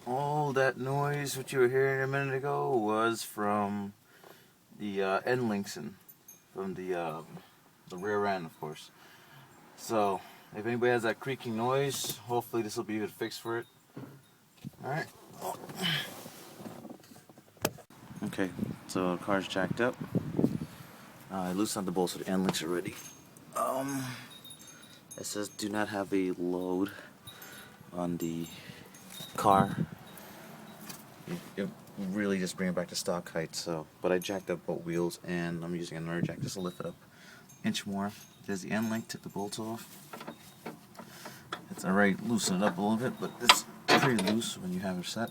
all that noise what you were hearing a minute ago was from the endlinks and from the rear end, of course. So if anybody has that creaking noise, hopefully this will be a good fix for it. Alright. Okay, so the car's jacked up. I loosened the bolts of the endlinks already. It says do not have a load on the car. It really just bring it back to stock height. So, but I jacked up both wheels, and I'm using another jack just to lift it up an inch more. There's the end link. Took the bolts off. It's already loosened it up a little bit, but it's pretty loose when you have it set.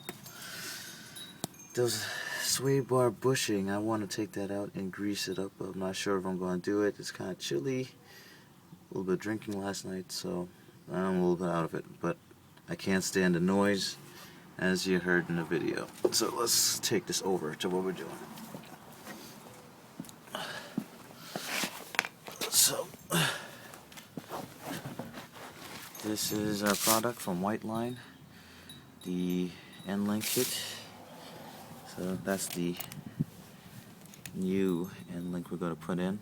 Those sway bar bushing, I want to take that out and grease it up. I'm not sure if I'm going to do it. It's kind of chilly. A little bit of drinking last night, so I'm a little bit out of it. But I can't stand the noise, as you heard in the video. So let's take this over to what we're doing. So this is our product from Whiteline, the end link kit. So that's the new end link we're going to put in,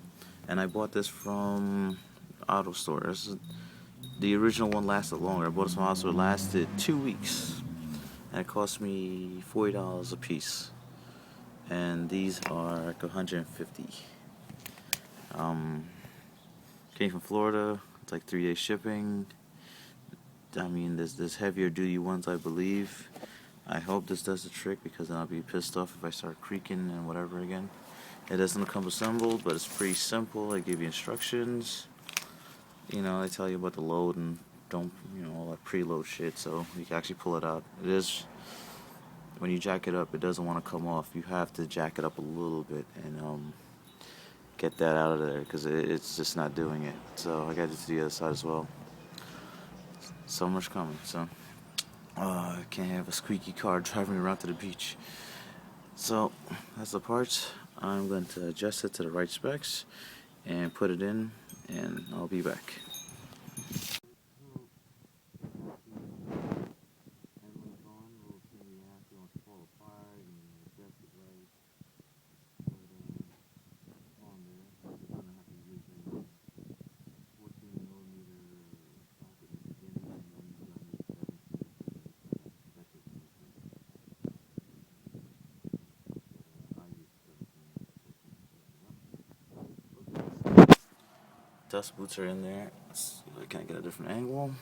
and I bought this from auto store. The original one lasted longer. I bought this from auto store. It lasted 2 weeks, and it cost me $40 a piece. And these are like $150. Came from Florida. It's like 3-day shipping. I mean, there's heavier duty ones, I believe. I hope this does the trick, because then I'll be pissed off if I start creaking and whatever again. It doesn't come assembled, but it's pretty simple. They give you instructions. You know, they tell you about the load and don't, all that preload shit, so you can actually pull it out. It is, when you jack it up, it doesn't want to come off. You have to jack it up a little bit and get that out of there, because it's just not doing it. So I got it to the other side as well. Summer's coming, so I can't have a squeaky car driving around to the beach. So that's the parts. I'm going to adjust it to the right specs and put it in, and I'll be back. Dust boots are in there. Let's see if I can get a different angle.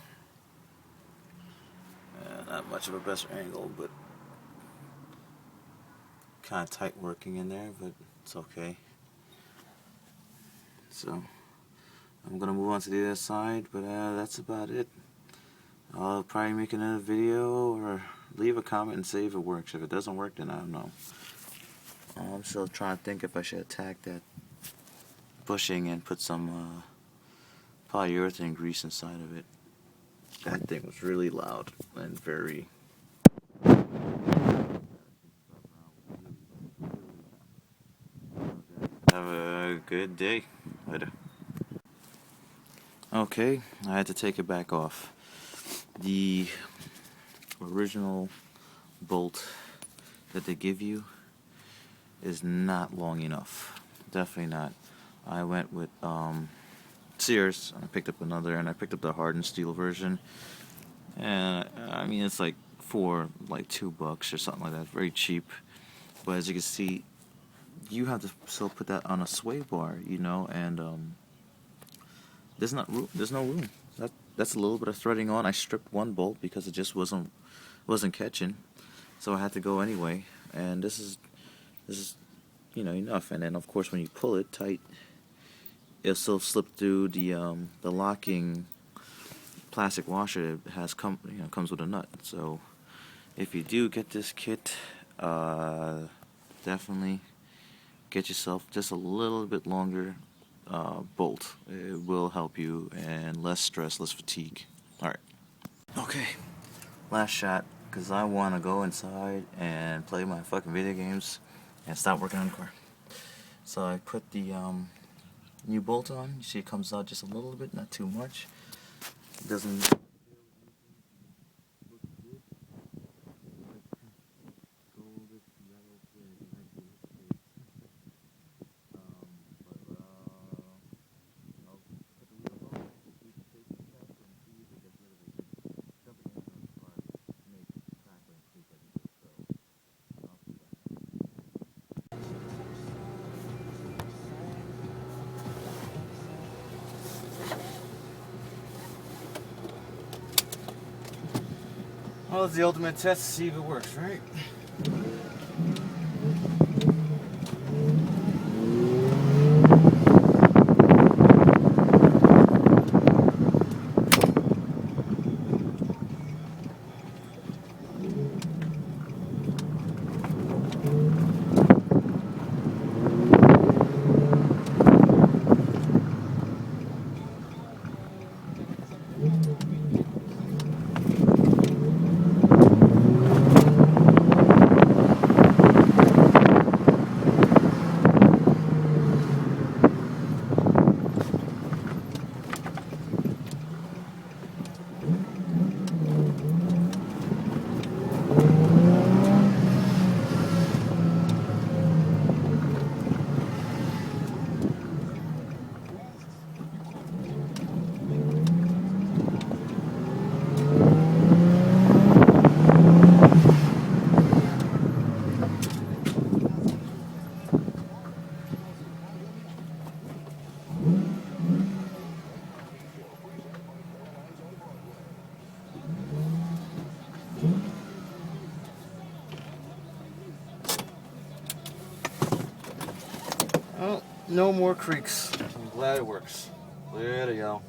Not much of a better angle, but kind of tight working in there, but it's okay. So I'm gonna move on to the other side, but that's about it. I'll probably make another video or leave a comment and say if it works. If it doesn't work, then I don't know. I'm still trying to think if I should attack that bushing and put some polyurethane grease inside of it. That thing was really loud and very... Have a good day. Later. Okay, I had to take it back off. The original bolt that they give you is not long enough. Definitely not. I went with Sears, and I picked up another, and I picked up the hardened steel version. And I mean, it's like for like $2 or something like that. Very cheap. But as you can see, you have to still put that on a sway bar, and there's no room. That's a little bit of threading on. I stripped one bolt because it just wasn't catching, so I had to go anyway. And this is enough. And then of course when you pull it tight, it'll still slip through the locking plastic washer that has comes with a nut. So if you do get this kit, definitely get yourself just a little bit longer bolt. It will help you, and less stress, less fatigue. Alright. Okay. Last shot, because I want to go inside and play my fucking video games and stop working on the car. So I put the new bolt on. You see it comes out just a little bit, not too much. It doesn't Well, it's the ultimate test to see if it works, right? Well, no more creaks. I'm glad it works. There you go.